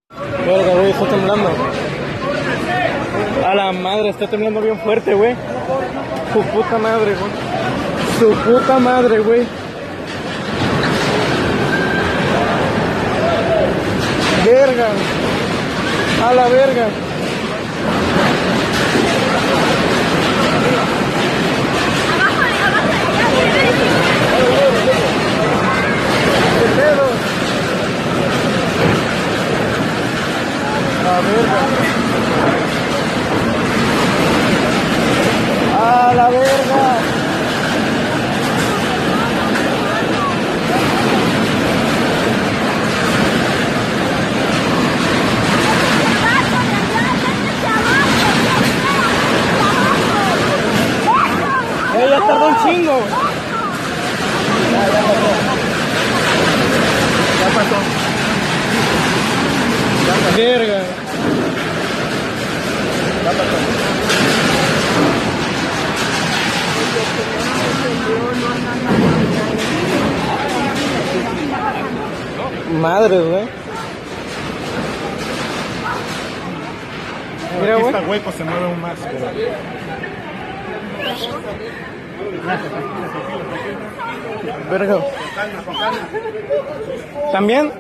Verga, güey, está temblando. A la madre, está temblando bien fuerte, güey. Su puta madre, güey. Su puta madre, güey. Verga. A la verga. ¿Qué pedo? A verga. A la verga. Ya tardó un chingo. Ya pasó. Verga. Ya pasó. Madre, güey. Mira, Aquí güey. está hueco, se mueve aún más. Verga. ¿También?